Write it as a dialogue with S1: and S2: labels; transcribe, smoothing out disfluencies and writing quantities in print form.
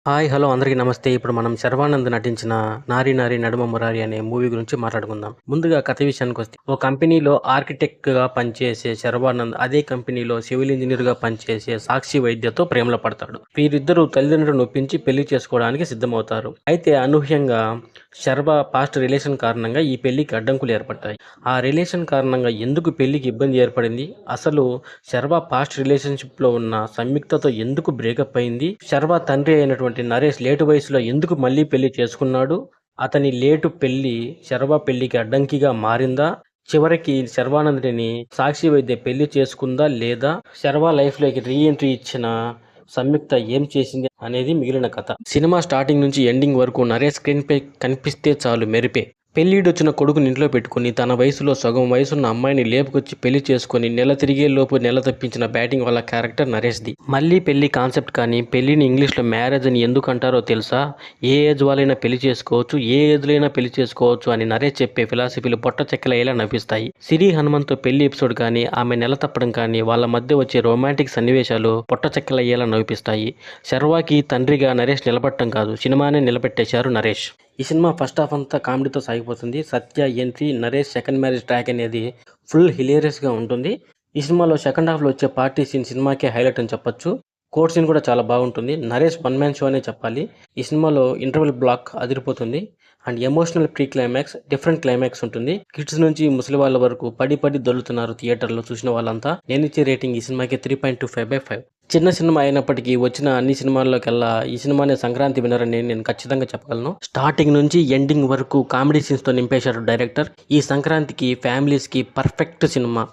S1: Hi! Hello! అందరికీ నమస్తే. ఇప్పుడు మనం 'శర్వానంద్' నటించిన 'నారి నారి నడుమ మురారి' అనే మూవీ గురించి మాట్లాడుకుందాం. ముందుగా కథ విషయానికొస్తే, ఓ కంపెనీలో ఆర్కిటెక్ట్‌గా పనిచేసే శర్వానంద్ అదే కంపెనీలో సివిల్ ఇంజినీర్‌గా పనిచేసే సాక్షి వైద్యతో ప్రేమలో పడతాడు. వీరిద్దరూ తల్లిదండ్రులను ఒప్పించి పెళ్లి చేసుకోవడానికి సిద్ధమవుతారు. అయితే అనూహ్యంగా శర్వ పాస్ట్ రిలేషన్ కారణంగా ఈ పెళ్లికి అడ్డంకులు ఏర్పడతాయి. ఆ రిలేషన్ కారణంగా ఎందుకు పెళ్లికి ఇబ్బంది ఏర్పడింది? అసలు శర్వ పాస్ట్ రిలేషన్‌షిప్‌లో ఉన్న సంయుక్తతో ఎందుకు బ్రేకప్ అయింది? శర్వ తండ్రి అయినటువంటి నరేష్ లేటు వయసులో ఎందుకు మళ్ళీ పెళ్లి చేసుకున్నాడు? అతని లేటు పెళ్లి శర్వ పెళ్లికి అడ్డంకిగా మారిందా? చివరికి శర్వానంద్‌ని సాక్షి వైద్య పెళ్లి చేసుకుందా లేదా? శర్వ లైఫ్‌లోకి రీ ఎంట్రీ ఇచ్చిన సంయుక్త ఏం చేసింది అనేది మిగిలిన కథ. సినిమా స్టార్టింగ్ నుంచి ఎండింగ్ వరకు నరేష్ స్క్రీన్ పై కనిపిస్తే చాలు మెరిపే. పెళ్ళిడొచ్చిన కొడుకుని ఇంట్లో పెట్టుకుని తన వయసులో సగం వయసున్న అమ్మాయిని లేపుకొచ్చి పెళ్లి చేసుకుని నెల తిరిగే లోపు నెల తప్పించిన బ్యాటింగ్ వల్ల క్యారెక్టర్ నరేష్ది. మళ్ళీ పెళ్లి కాన్సెప్ట్ కానీ పెళ్లిని ఇంగ్లీష్లో మ్యారేజ్ అని ఎందుకు అంటారో తెలుసా? ఏ ఏజ్ వాళ్ళైనా పెళ్లి చేసుకోవచ్చు, ఏ ఏజ్లో అయినా పెళ్లి చేసుకోవచ్చు అని నరేష్ చెప్పే ఫిలాసఫీలు పొట్ట చెక్కలయ్యేలా నవ్విస్తాయి. సిరి హనుమంత్ పెళ్లి ఎపిసోడ్ కానీ ఆమె నెల తప్పడం కానీ వాళ్ళ మధ్య వచ్చే రొమాంటిక్ సన్నివేశాలు పొట్ట చెక్కలయ్యేలా నవ్విస్తాయి. శర్వాకి తండ్రిగా నరేష్ నిలబడటం కాదు, సినిమానే నిలబెట్టేశారు నరేష్. ఈ సినిమా ఫస్ట్ హాఫ్ అంతా కామెడీతో సాగిపోతుంది. Satya entry, Naresh second marriage track అనేది ఫుల్ హిలేరియస్గా ఉంటుంది. ఈ సినిమాలో సెకండ్ హాఫ్లో వచ్చే పార్టీ సీన్ సినిమాకే హైలైట్ అని చెప్పొచ్చు. కోర్ట్ సీన్ కూడా చాలా బాగుంటుంది. నరేష్ వన్ మ్యాన్ షో అనే చెప్పాలి. ఈ సినిమాలో ఇంటర్వెల్ బ్లాక్ అదిరిపోతుంది. And emotional pre climax, different climax ఉంటుంది. కిడ్స్ నుంచి ముసలి వాళ్ళ వరకు పడి పడి దొల్లుతున్నారు థియేటర్లో చూసిన వాళ్ళంతా. నేను ఇచ్చే రేటింగ్ ఈ సినిమాకి 3.25/5. చిన్న సినిమా అయినప్పటికీ వచ్చిన అన్ని సినిమాల్లోకెల్లా ఈ సినిమానే సంక్రాంతి విన్నర్ అని నేను ఖచ్చితంగా చెప్పగలను. స్టార్టింగ్ నుంచి ఎండింగ్ వరకు కామెడీ సీన్స్తో నింపేశాడు డైరెక్టర్. ఈ సంక్రాంతికి ఫ్యామిలీస్కి పర్ఫెక్ట్ సినిమా.